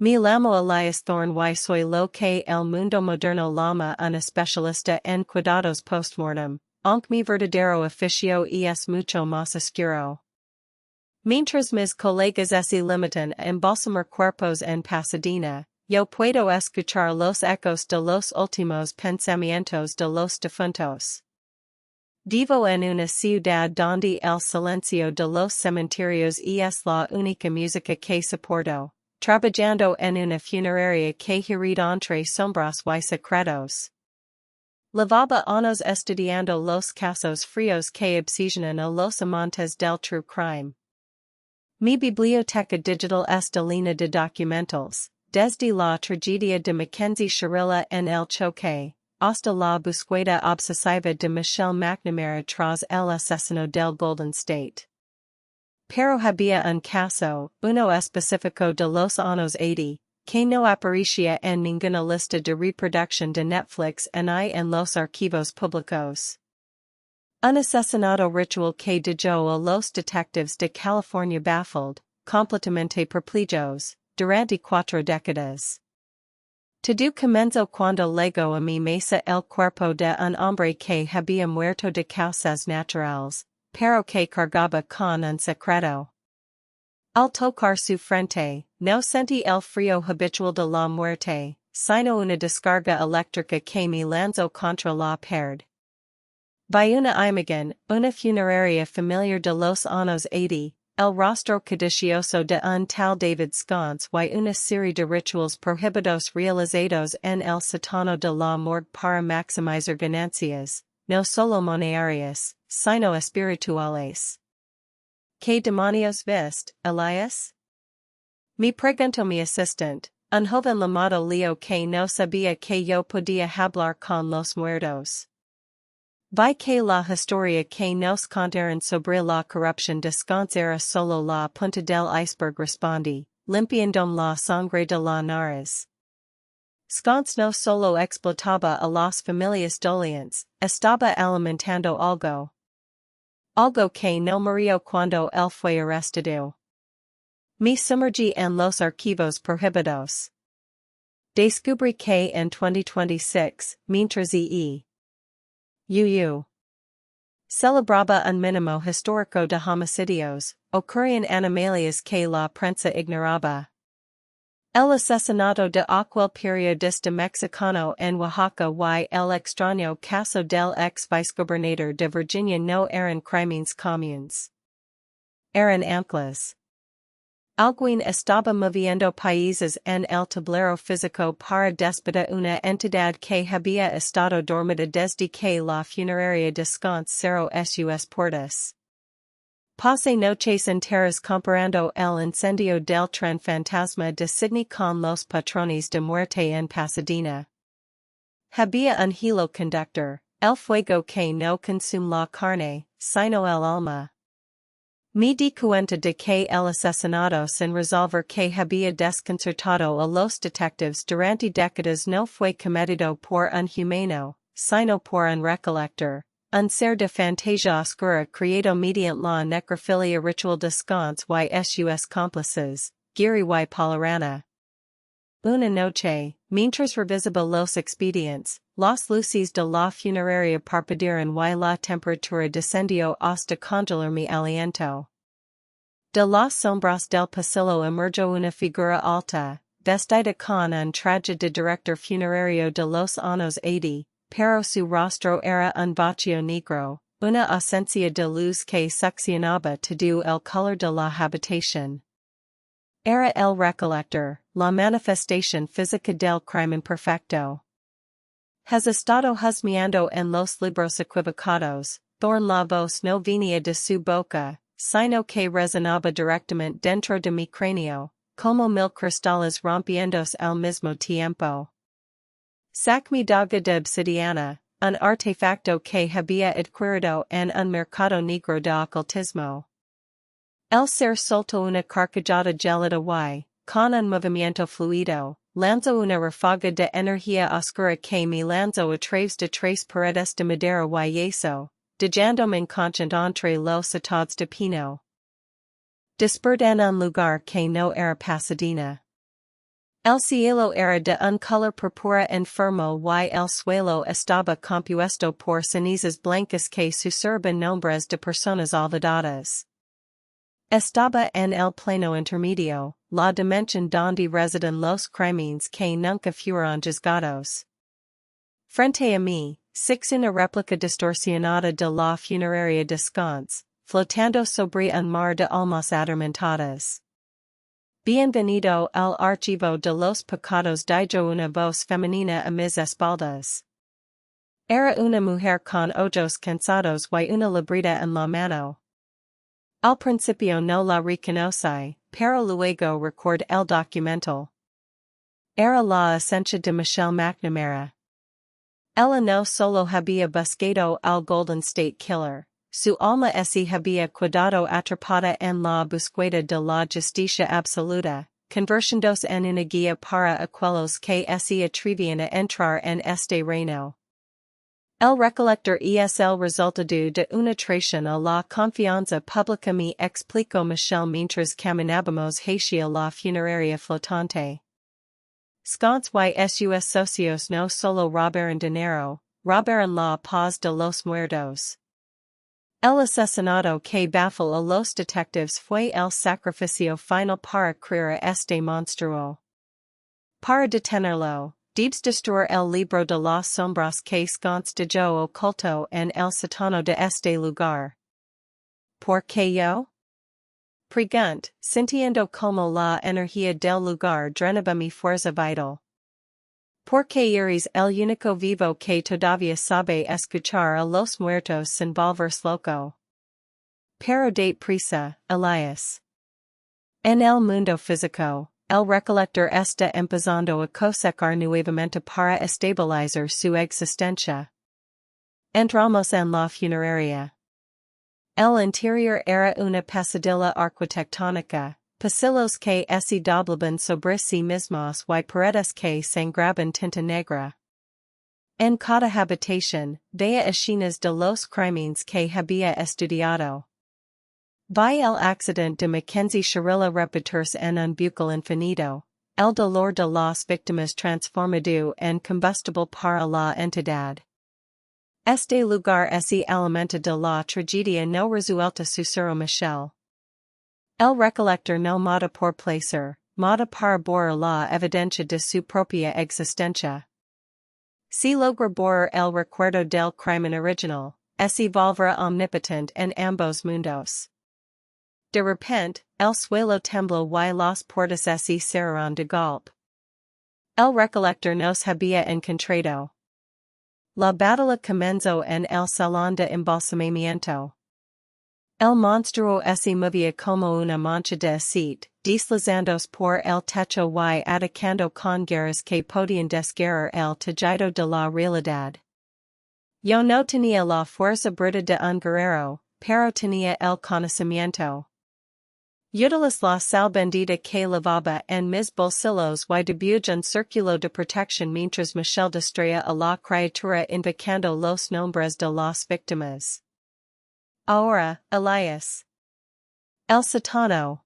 Me llamo Elias Thorne y soy lo que el mundo moderno llama una especialista en cuidados postmortem, aunque mi verdadero oficio es mucho más oscuro. Mientras mis colegas se limitan a embalsamar cuerpos en Pasadena, yo puedo escuchar los ecos de los últimos pensamientos de los difuntos. Vivo en una ciudad donde el silencio de los cementerios es la única música que soporto, trabajando en una funeraria que gira entre sombras y secretos. Llevaba años estudiando los casos fríos que obsesionan a los amantes del true crime. Mi biblioteca digital está llena de documentals, desde la tragedia de Mackenzie Shirilla en El Choque, hasta la búsqueda obsesiva de Michelle McNamara tras el asesino del Golden State. Pero había un caso, uno específico de los años 80, que no aparecía en ninguna lista de reproducción de Netflix ni en los archivos públicos. Un asesinato ritual que dejó a los detectives de California baffled, completamente perplejos, durante 4 décadas. Todo comenzó cuando llegó a mi mesa el cuerpo de un hombre que había muerto de causas naturales, pero que cargaba con un secreto. Al tocar su frente, no sentí el frío habitual de la muerte, sino una descarga eléctrica que me lanzó contra la pared. Vi una imagen, una funeraria familiar de los años 80, el rostro codicioso de un tal David Sconce y una serie de rituals prohibidos realizados en el sótano de la morgue para maximizar ganancias, no solo monetarias, sino espirituales. ¿Qué demonios viste, Elias? Me preguntó mi asistente, un joven llamado Leo que no sabía que yo podía hablar con los muertos. Vi que la historia que nos contaron sobre la corrupción de Sconce era solo la punta del iceberg respondí, limpiando la sangre de la nariz. Sconce no solo explotaba a las familias dolientes, estaba alimentando algo. Algo que no murió cuando él fue arrestado. Me sumergí en los archivos prohibidos. Descubrí que en 2026, mientras celebraba un mínimo histórico de homicidios, ocurrían animalias que la prensa ignoraba. El asesinato de aquel periodista mexicano en Oaxaca y el extraño caso del ex vicegobernador de Virginia no eran crímenes comunes. Eran anclas. Alguien estaba moviendo países en el tablero físico para despedir una entidad que había estado dormida desde que la funeraria de Sconce cerró sus puertas. Pasé noches enteras comparando el incendio del tren fantasma de Sydney con los patrones de muerte en Pasadena. Había un hilo conductor, el fuego que no consume la carne, sino el alma. Me di cuenta de que el asesinato sin resolver que había desconcertado a los detectives durante décadas no fue cometido por un humano, sino por un recolector, un ser de fantasía oscura creado mediante la necrofilia ritual de Sconce y sus cómplices, Gary y Polarana. Una noche, mientras revisaba los expedientes, las luces de la funeraria parpadearon y la temperatura descendió hasta congelar mi aliento. De las sombras del pasillo emergió una figura alta, vestida con un traje de director funerario de los años 80, pero su rostro era un vacío negro, una ausencia de luz que succionaba todo el color de la habitación. Era el recolector, la manifestación física del crimen perfecto. Has estado husmeando en los libros equivocados, Thorne la voz no venía de su boca, sino que resonaba directamente dentro de mi cráneo, como 1000 cristales rompiéndose al mismo tiempo. Sac mi daga de obsidiana, un artefacto que había adquirido en un mercado negro de ocultismo. El ser soltó una carcajada gelada y, con un movimiento fluido, lanzó una ráfaga de energía oscura que me lanzó a través de 3 paredes de madera y yeso, dejándome inconsciente entre los atados de pino. Desperté en un lugar que no era Pasadena. El cielo era de un color púrpura enfermo y el suelo estaba compuesto por cenizas blancas que susurban nombres de personas olvidadas. Estaba en el plano intermedio, la dimensión donde residen los crímenes que nunca fueron juzgados. Frente a mí, una réplica distorsionada de la funeraria descansa, flotando sobre un mar de almas atormentadas. Bienvenido al archivo de los pecados, dijo una voz femenina a mis espaldas. Era una mujer con ojos cansados y una libreta en la mano. Al principio no la reconocí, pero luego recordé el documento. Era la esencia de Michelle McNamara. Ella no solo había buscado al Golden State Killer, su alma se había quedado atrapada en la búsqueda de la justicia absoluta, convirtiéndose en una guía para aquellos que se atrevían a entrar en este reino. El recolector es el resultado de una traición a la confianza pública, me explicó Michelle mientras caminábamos hacia la funeraria flotante. Sconce y sus socios no solo robaron dinero, robaron la paz de los muertos. El asesinato que baffló a los detectives fue el sacrificio final para crear este monstruo. Para detenerlo, debes destruir el libro de las sombras que Sconce dejó oculto en el sótano de este lugar. ¿Por qué yo? Pregunt, sintiendo como la energía del lugar drenaba mi fuerza vital. Porque eres el único vivo que todavía sabe escuchar a los muertos sin volverse loco. Pero date prisa, Elias. En el mundo físico, el recolector está empezando a cosecar nuevamente para estabilizar su existencia. Entramos en la funeraria. El interior era una pesadilla arquitectónica, pasillos que se doblaban sobre sí mismos y paredes que sangraban tinta negra. En cada habitación, veía escenas de los crímenes que había estudiado. Vi el accidente de Mackenzie Shirilla repetirse en un bucle infinito, el dolor de las víctimas transformado en combustible para la entidad. Este lugar se alimenta de la tragedia no resuelta, susurró Michelle. El recolector no mata por placer, mata para borrar la evidencia de su propia existencia. Si logra borrar el recuerdo del crimen original, se volverá omnipotente en ambos mundos. De repente, el suelo tembló y las puertas se cerraron de golpe. El recolector nos había encontrado. La batalla comenzó en el salón de embalsamamiento. El monstruo se movía como una mancha de aceite, deslizándose por el techo y atacando con garras que podían desgarrar el tejido de la realidad. Yo no tenía la fuerza bruta de un guerrero, pero tenía el conocimiento. Utilicé la sal bendita que lavaba en mis bolsillos y dibujé un círculo de protección mientras Michelle distraía a la criatura invocando los nombres de las víctimas. Ahora, Elias. El sótano.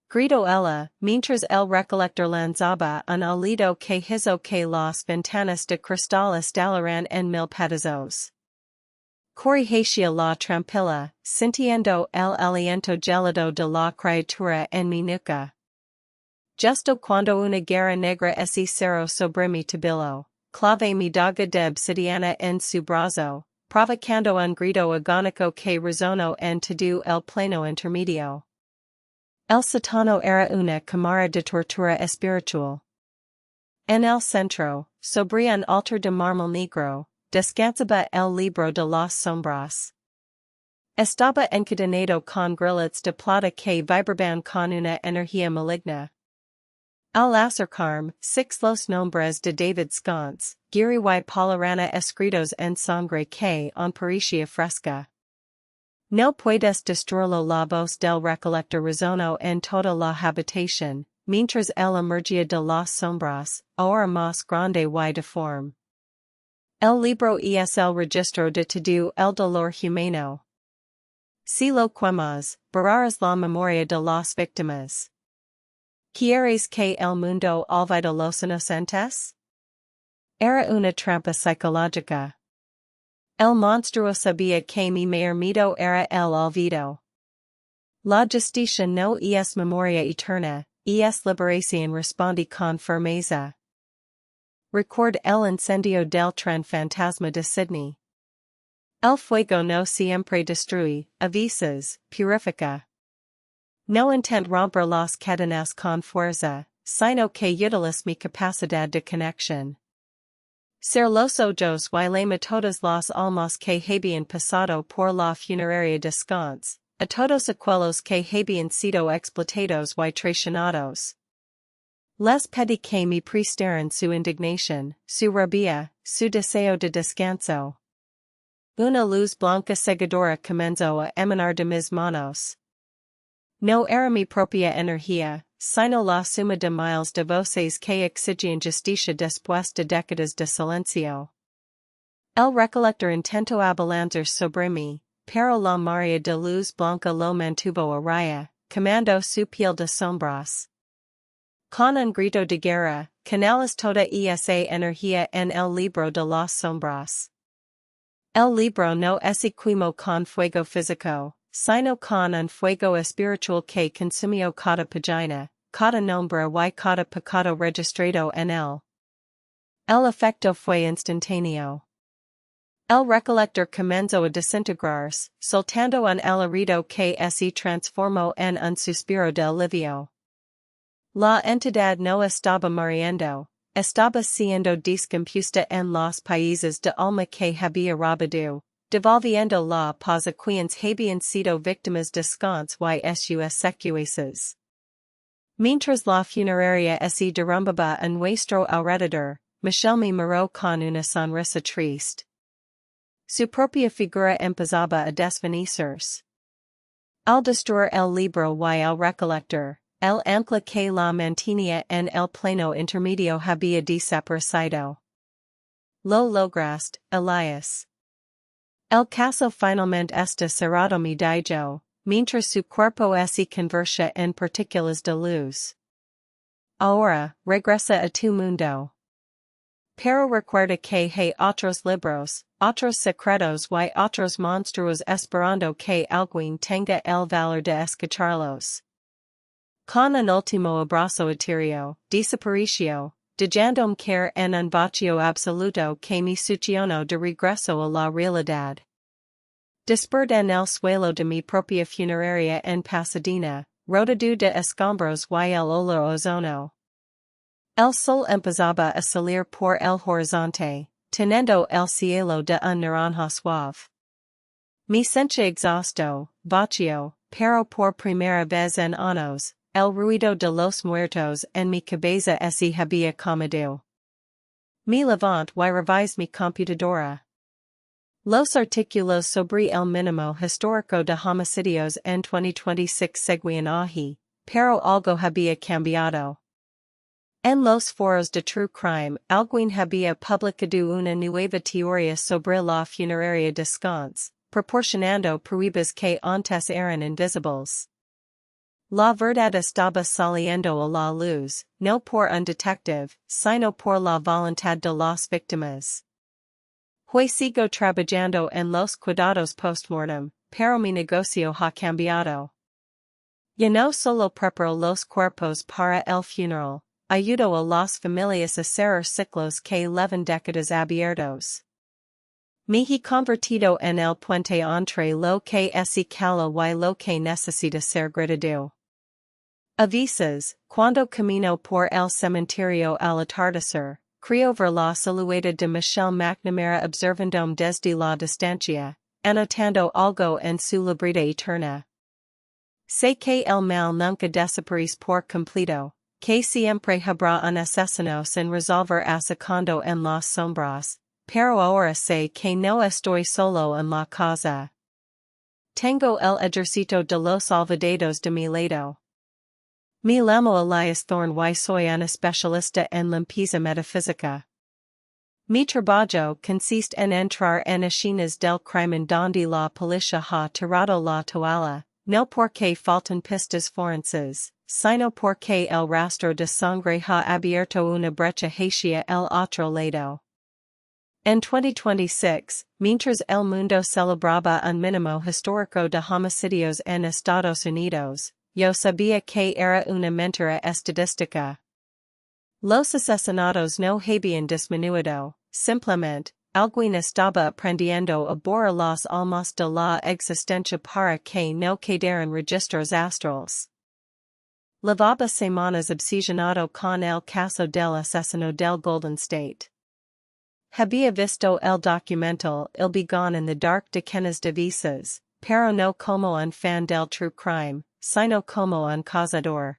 Gritó ella, mientras el recolector lanzaba un alido que hizo que las ventanas de cristal estallaran en mil pedazos. Corrí hacia la trampilla, sintiendo el aliento gélido de la criatura en mi nuca. Justo cuando una garra negra se cerró sobre mi tobillo, clavé mi daga de obsidiana en su brazo, provocando un grito agónico que resonó en todo el plano intermedio. El sótano era una cámara de tortura espiritual. En el centro, sobre un altar de mármol negro, descansaba el libro de las sombras. Estaba encadenado con grilletes de plata que vibraban con una energía maligna. Al acercarme, los nombres de David Sconce, Giri y Polarana escritos en sangre que en parecía fresca. No puedes destruirlo, la voz del recolector resonó en toda la habitación, mientras él emergía de las sombras, ahora más grande y deforme. El libro es el registro de todo el dolor humano. Si lo quemas, borrarás la memoria de las víctimas. ¿Quieres que el mundo olvide los inocentes? Era una trampa psicológica. El monstruo sabía que mi mayor miedo era el olvido. La justicia no es memoria eterna, es liberación, respondí con firmeza. Record el incendio del tren fantasma de Sydney. El fuego no siempre destruye, a veces, purifica. No intento romper las cadenas con fuerza, sino que utilizo mi capacidad de conexión. Ser los ojos y lema todas las almas que habían pasado por la funeraria descanse, a todos aquellos que habían sido explotados y traicionados. Les pedí que me prestaran su indignación, su rabia, su deseo de descanso. Una luz blanca cegadora comenzó a emanar de mis manos. No era mi propia energía, sino la suma de miles de voces que exigían justicia después de décadas de silencio. El recolector intentó abalanzar sobre mí, pero la marea de luz blanca lo mantuvo a raya, quemando su piel de sombras. Con un grito de guerra, canales toda esa energía en el libro de las sombras. El libro no es equimo con fuego físico, sino con un fuego espiritual que consumió cada página, cada nombre y cada pecado registrado en él. El efecto fue instantáneo. El recolector comenzó a desintegrarse, soltando un alarido que se transformó en un suspiro de alivio. La entidad no estaba muriendo, estaba siendo descompuesta en los países de alma que había robado, devolviendo la paz a quienes habían sido víctimas descanse y sus secuaces. Mientras la funeraria se derrumbaba a nuestro alrededor, Michel me miró con una sonrisa triste. Su propia figura empezaba a desvanecerse. Al destruir el libro y el recolector, el ancla que la mantenía en el plano intermedio había desaparecido. Lo lograste, Elias. El caso finalmente está cerrado, me dijo, mientras su cuerpo se convertía en partículas de luz. Ahora, regresa a tu mundo. Pero recuerda que hay otros libros, otros secretos y otros monstruos esperando que alguien tenga el valor de escucharlos. Con un último abrazo etéreo, desapareció, dejándome caer en un vacío absoluto que me succionó de regreso a la realidad. Desperté en el suelo de mi propia funeraria en Pasadena, rodeado de escombros y el olor a ozono. El sol empezaba a salir por el horizonte, teniendo el cielo de un naranja suave. Me sentía exhausto, vacío, pero por primera vez en años, el ruido de los muertos en mi cabeza se había acomodado. Me levanté y revisé mi computadora. Los artículos sobre el mínimo histórico de homicidios en 2026 seguían allí, pero algo había cambiado. En los foros de True Crime, alguien había publicado una nueva teoría sobre la funeraria descanse, proporcionando pruebas que antes eran invisibles. La verdad estaba saliendo a la luz, no por un detective, sino por la voluntad de las víctimas. Hoy sigo trabajando en los cuidados postmortem, pero mi negocio ha cambiado. Ya no solo preparo los cuerpos para el funeral, ayudo a las familias a cerrar ciclos que llevan décadas abiertos. Me he convertido en el puente entre lo que es cala y lo que necesita ser gritado. A veces, cuando camino por el cementerio al atardecer, creo ver la silueta de Michel McNamara observándome desde la distancia, anotando algo en su libreta eterna. Sé que el mal nunca desaparece por completo, que siempre habrá un asesino sin resolver asacando en las sombras, pero ahora sé que no estoy solo en la casa. Tengo el ejército de los olvidados de mi lado. Me llamo Elias Thorne y soy un especialista en limpieza metafísica. Mi trabajo consiste en entrar en escenas del crimen donde la policía ha tirado la toalla, no porque faltan pistas forenses, sino porque el rastro de sangre ha abierto una brecha hacia el otro lado. En 2026, mientras el mundo celebraba un mínimo histórico de homicidios en Estados Unidos, yo sabía que era una mentira estadística. Los asesinatos no habían disminuido, simplemente, alguien estaba aprendiendo a borrar las almas de la existencia para que no quedaran registros astrales. Llevaba semanas obsesionado con el caso del asesino del Golden State. Había visto el documental Il Bigone in the Dark Decenas de Veces, pero no como un fan del true crime, sino como un cazador.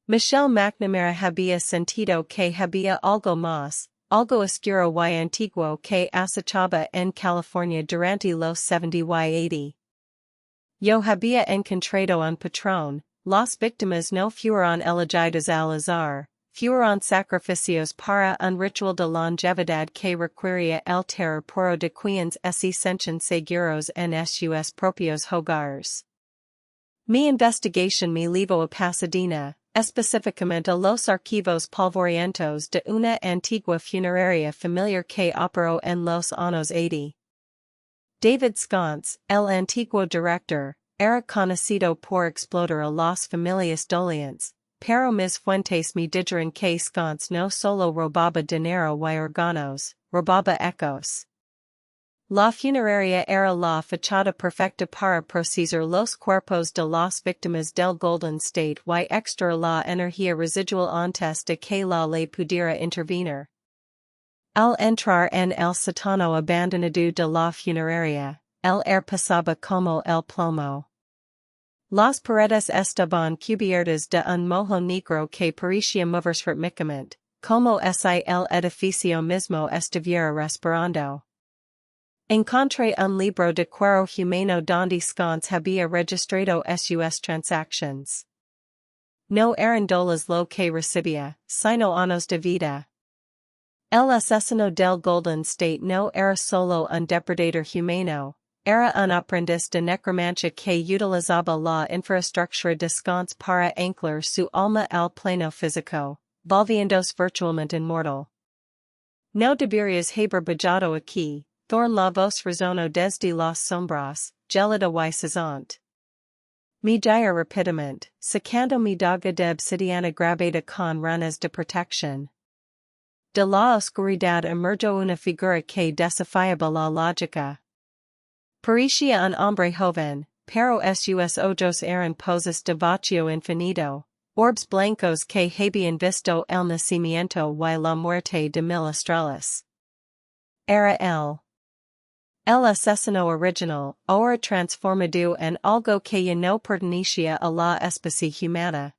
Michelle McNamara había sentido que había algo más, algo oscuro y antiguo que acechaba en California durante los 70 y 80. Yo había encontrado un patrón, las víctimas no fueron elegidas al azar. Fueron sacrificios para un ritual de longevidad que requería el terror puro de quienes se sentían seguros en sus propios hogares. Mi investigación me llevó a Pasadena, específicamente a los archivos polvorientos de una antigua funeraria familiar que operó en los años 80. David Sconce, el antiguo director, era conocido por explotar a las familias dolientes. Pero mis fuentes me dijeron que Sconce no solo robaba dinero y órganos, robaba ecos. La funeraria era la fachada perfecta para procesar los cuerpos de las víctimas del Golden State y extraer la energía residual antes de que la ley pudiera intervenir. Al entrar en el sótano abandonado de la funeraria, el aire pasaba como el plomo. Las paredes estaban cubiertas de un moho negro que parecía moverse rítmicamente, como si el edificio mismo estuviera respirando. Encontré un libro de cuero humano donde Sconce había registrado sus transacciones. No eran dólares lo que recibía, sino años de vida. El asesino del Golden State no era solo un depredador humano. Era un aprendiz de necromancia que utilizaba la infraestructura de Sconce para anclar su alma al plano físico, volviéndose virtualmente inmortal. No deberías haber bajado aquí, Thorn la voz resonó desde las sombras, gelida y cesante. Me gira rápidamente, sacando mi daga de obsidiana grabada con ranas de protección. De la oscuridad emergió una figura que desafiaba la lógica. Parecía un hombre joven, pero sus ojos eran poses de vacío infinito, orbes blancos que habían visto el nacimiento y la muerte de mil estrellas. Era el asesino original, ahora transformado en algo que ya no pertenecía a la especie humana.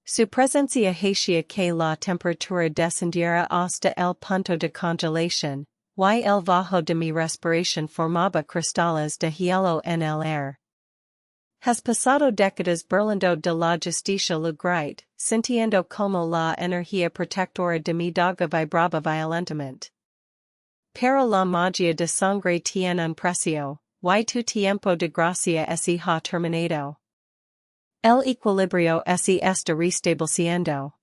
Su presencia hacía que la temperatura descendiera hasta el punto de congelación. Y el bajo de mi respiración formaba cristales de hielo en el aire. Has pasado décadas burlando de la justicia lugrite, sintiendo como la energía protectora de mi daga vibraba violentamente. Pero la magia de sangre tiene un precio, y tu tiempo de gracia se ha terminado. El equilibrio se está restableciendo.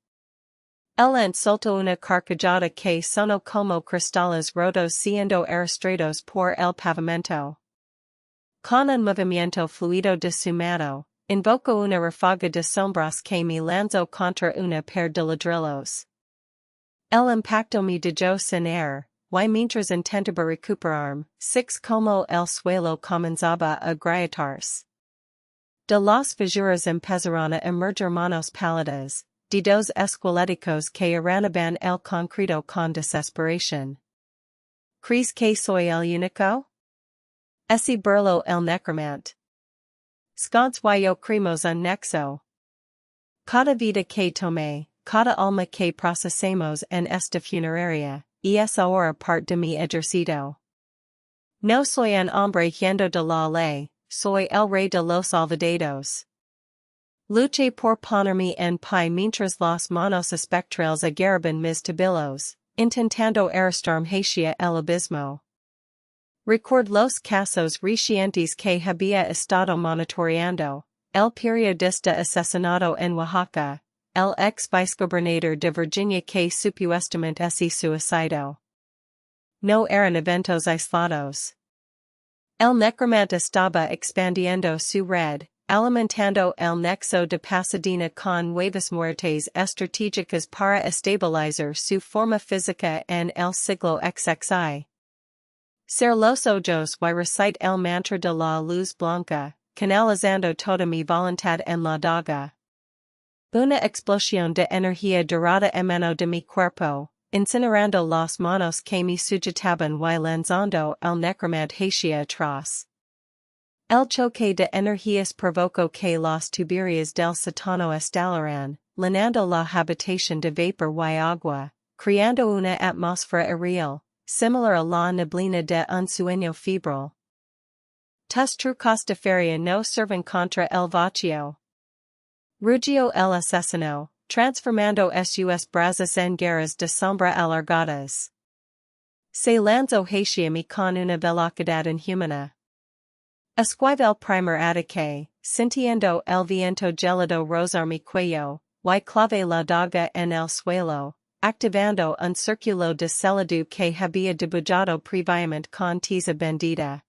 El soltó una carcajada que sonó como cristales rotos siendo arrastrados por el pavimento. Con un movimiento fluido de su mano, invocó una ráfaga de sombras que me lanzó contra una pair de ladrillos. El impacto me dejó sin aire, y mientras intentaba recuperarme, six como el suelo comenzaba a grietarse. De las fisuras empezaron a emerger manos pálidas. Dos esqueléticos que arranaban el concreto con desesperación. ¿Crees que soy el único? Ese burlo el necromante. Sconce y yo creemos un nexo. Cada vida que tomé, cada alma que procesamos en esta funeraria, es ahora parte de mi ejercicio. No soy un hombre yendo de la ley, soy el rey de los olvidados. Luché por ponerme en pie mientras las manos espectrales agarraban mis tabillos, intentando arrastrarme hacia el abismo. Record los casos recientes que había estado monitoreando, el periodista asesinado en Oaxaca, el ex vicegobernador de Virginia que supuestamente se suicidó. No eran eventos aislados. El necromante estaba expandiendo su red, alimentando el nexo de Pasadena con nuevas muertes estratégicas para estabilizar su forma física en el siglo XXI. Ser los ojos y recite el mantra de la luz blanca, canalizando toda mi voluntad en la daga. Una explosión de energía dorada emanó de mi cuerpo, incinerando las manos que me sujetaban y lanzando el necromante hacia atrás. El choque de energías provocó que las tuberías del sótano estallaran, llenando la habitación de vapor y agua, creando una atmósfera aerial, similar a la neblina de un sueño febril. Tus trucos de feria no sirven contra el vacío. Rugió el asesino, transformando sus brazos en garras de sombra alargadas. Se lanzó hacia mí con una velocidad inhumana. Esquive el primer ataque, sintiendo el viento gélido rozar mi cuello, y clavé la daga en el suelo, activando un círculo de celidu que había dibujado previamente con tiza bendita.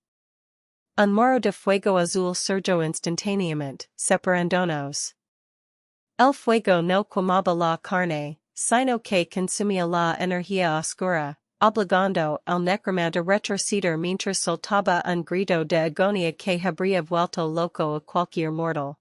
Un muro de fuego azul surgió instantáneamente, separándonos. El fuego no quemaba la carne, sino que consumía la energía oscura, obligando al necromante a retroceder mientras soltaba un grito de agonía que habría vuelto loco a cualquier mortal.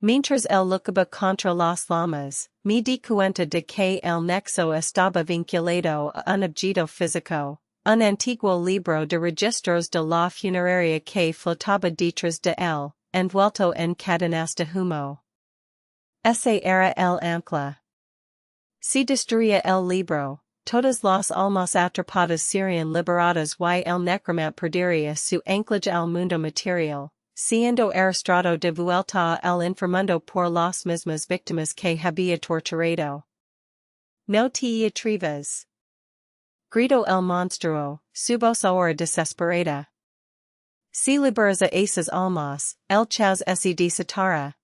Mientras él luchaba contra las llamas, me di cuenta de que el nexo estaba vinculado a un objeto físico, un antiguo libro de registros de la funeraria que flotaba detrás de él, envuelto en cadenas de humo. Ese era el ancla. Si destruía el libro, todas las almas atrapadas serían liberadas y el necromante perdería su anclaje al mundo material, siendo arrastrado de vuelta al inframundo por las mismas víctimas que había torturado. No te atrevas. Gritó el monstruo, su voz ahora desesperada. Si liberas a esas almas, el chas se desatará.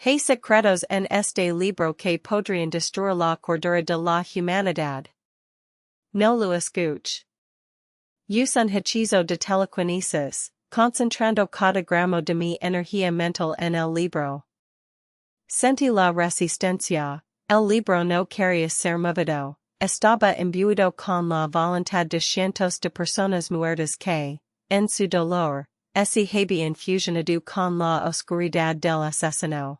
Hay secretos en este libro que podrían destruir la cordura de la humanidad. No lo escuch. Use un hechizo de telequinesis, concentrando cada gramo de mi energía mental en el libro. Sentí la resistencia, el libro no quería ser movido, estaba imbuido con la voluntad de cientos de personas muertas que, en su dolor, se habían fusionado con la oscuridad del asesino.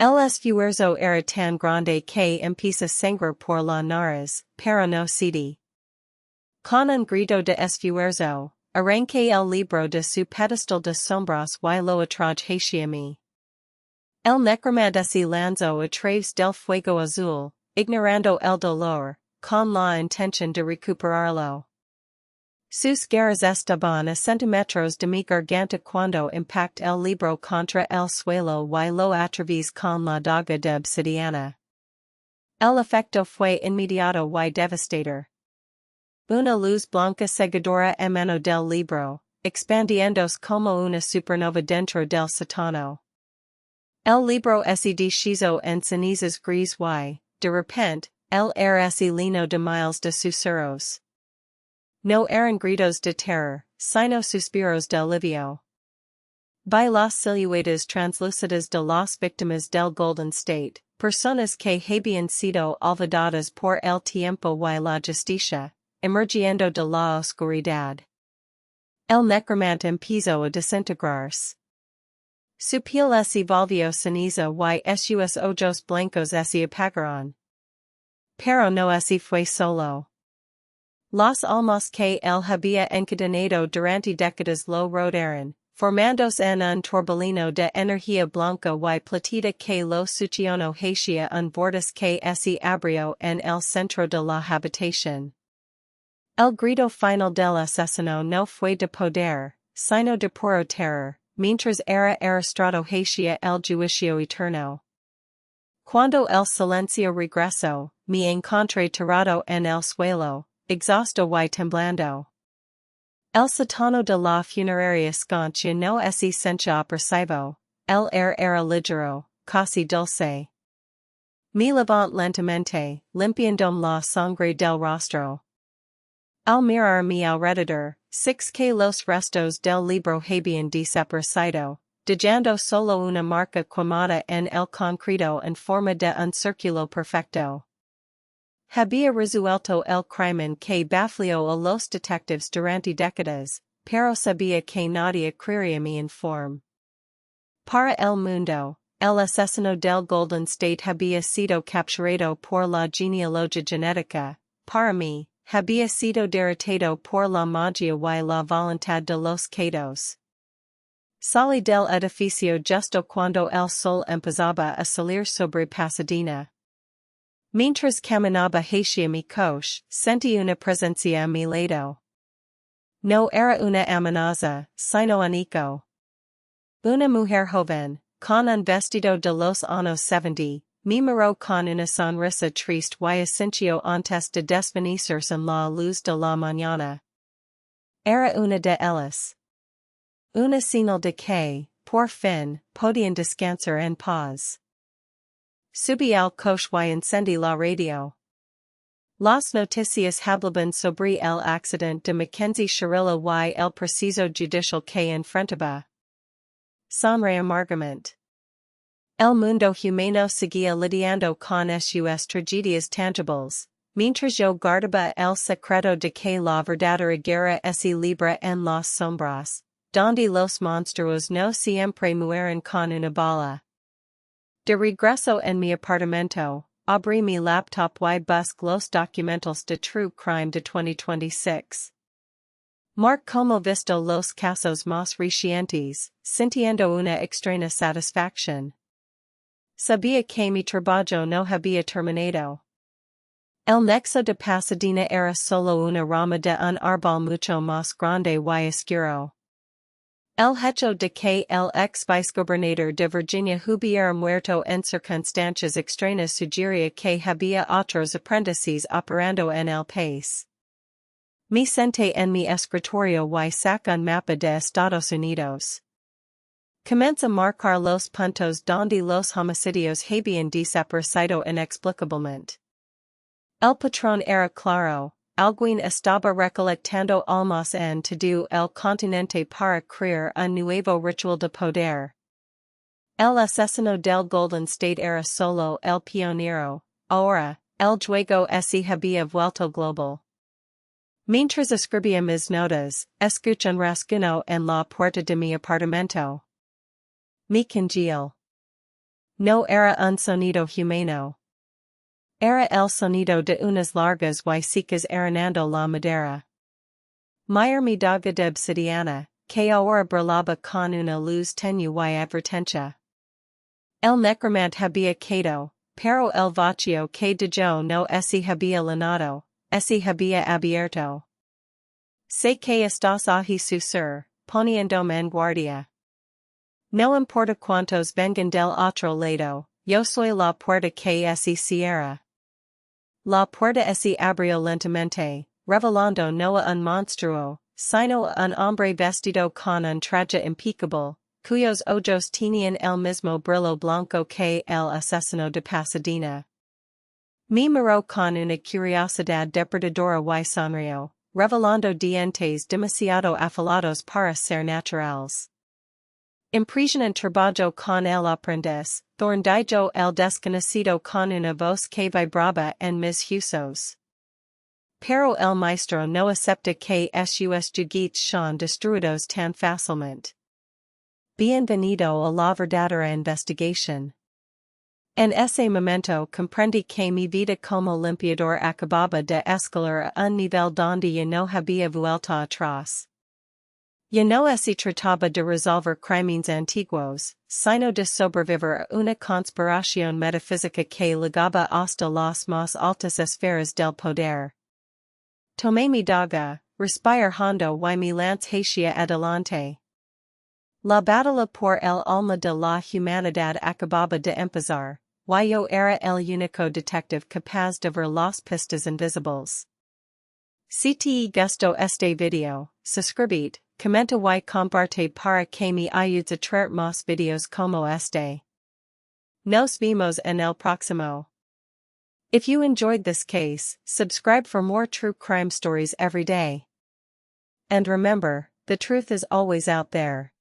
El esfuerzo era tan grande que empieza a sangrar por la nariz, pero no cede. Con un grito de esfuerzo, arranqué el libro de su pedestal de sombras y lo atraje hacia mí. El necromante se lanzó a través del fuego azul, ignorando el dolor, con la intención de recuperarlo. Sus garras estaban a centímetros de mi garganta cuando impacté el libro contra el suelo y lo atravesé con la daga de obsidiana. El efecto fue inmediato y devastador. Una luz blanca cegadora emanó del libro, expandiéndose como una supernova dentro del sótano. El libro se deshizo en cenizas gris y, de repente, el aire se llenó de miles de susurros. No eran gritos de terror, sino suspiros de alivio. By las siluetas translúcidas de las víctimas del Golden State, personas que habían sido olvidadas por el tiempo y la justicia, emergiendo de la oscuridad. El necromante empezó a desintegrarse. Su piel se volvió ceniza y sus ojos blancos se apagaron. Pero no así fue solo. Las almas que él había encadenado durante décadas lo rodearon, formándose en un torbellino de energía blanca y platita que lo succionó hacia un vortice que se abrió en el centro de la habitación. El grito final del asesino no fue de poder, sino de puro terror, mientras era arrastrado hacia el juicio eterno. Cuando el silencio regresó, me encontré tirado en el suelo, exhausto y temblando. El sotano de la funeraria sconce no es esencia apercibo, el era ligero, casi dulce. Me levant lentamente, limpiando la sangre del rostro. Al mirar mi alrededor, 6 los restos del libro habían desaparecido, dejando solo una marca quemada en el concreto en forma de un círculo perfecto. Había resuelto el crimen que bafleó a los detectives durante décadas, pero sabía que nadie creería mi informe. Para el mundo, el asesino del Golden State había sido capturado por la genealogía genética. Para mí, había sido derrotado por la magia y la voluntad de los cados. Salí del edificio justo cuando el sol empezaba a salir sobre Pasadena. Mientras caminaba hacia mi coche, sentí una presencia a mi lado. No era una amenaza, sino un eco. Una mujer joven, con un vestido de los años 70, me miró con una sonrisa triste y asintió antes de desvanecerse en la luz de la mañana. Era una de ellas. Una señal de que, por fin, podían descansar en paz. Subí al coche y encendí la radio. Las noticias hablaban sobre el accidente de Mackenzie Shirilla y el preciso judicial que enfrentaba. Sonreí amargamente. El mundo humano seguía lidiando con sus tragedias tangibles, mientras yo guardaba el secreto de que la verdadera guerra es libre en las sombras, donde los monstruos no siempre mueren con una bala. De regreso en mi apartamento, abrí mi laptop y busqué los documentales de True Crime de 2026. Mark como visto los casos más recientes, sintiendo una extraña satisfacción. Sabía que mi trabajo no había terminado. El nexo de Pasadena era solo una rama de un árbol mucho más grande y oscuro. El hecho de que el ex vicegobernador de Virginia hubiera muerto en circunstancias extrañas sugería que había otros aprendices operando en el país. Me senté en mi escritorio y saqué un mapa de Estados Unidos. Comencé a marcar los puntos donde los homicidios habían desaparecido inexplicablemente. El patrón era claro. Alguien estaba recolectando almas en todo el continente para crear un nuevo ritual de poder. El asesino del Golden State era solo el pionero, ahora, el juego se había vuelto global. Mientras escribía mis notas, escuché un rasguño en la puerta de mi apartamento. Mi congil. No era un sonido humano. Era el sonido de unas largas y secas arenando la madera. Mir mi daga de obsidiana, que ahora brillaba con una luz tenue y advertencia. El necromante había caído, pero el vacío que dejó no se había llenado, se había abierto. Sé que estás ahí sur, poniéndome en guardia. No importa cuántos vengan del otro lado, yo soy la puerta que se cierra. La puerta se abrió lentamente, revelando no a un monstruo, sino a un hombre vestido con un traje impecable, cuyos ojos tenían el mismo brillo blanco que el asesino de Pasadena. Me miró con una curiosidad depredadora y sonrió, revelando dientes demasiado afilados para ser naturales. Impresionante trabajo con el aprendiz, dijo el desconocido con una voz que vibraba en mis huesos. Pero el maestro no acepta que sus juguetes sean destruidos tan fácilmente. Bienvenido a la verdadera investigación. En ese momento comprendí que mi vida como limpiador acababa de escalar a un nivel donde ya no había vuelta atrás. Ya no se trataba de resolver crímenes antiguos, sino de sobrevivir a una conspiración metafísica que ligaba hasta las más altas esferas del poder. Tomé mi daga, respiré hondo y me lancé hacia adelante. La batalla por el alma de la humanidad acababa de empezar, y yo era el único detective capaz de ver las pistas invisibles. CTE gusto este video, suscribit, comenta y comparte para que me ayudes a traer más videos como este. Nos vemos en el próximo. If you enjoyed this case, subscribe for more true crime stories every day. And remember, the truth is always out there.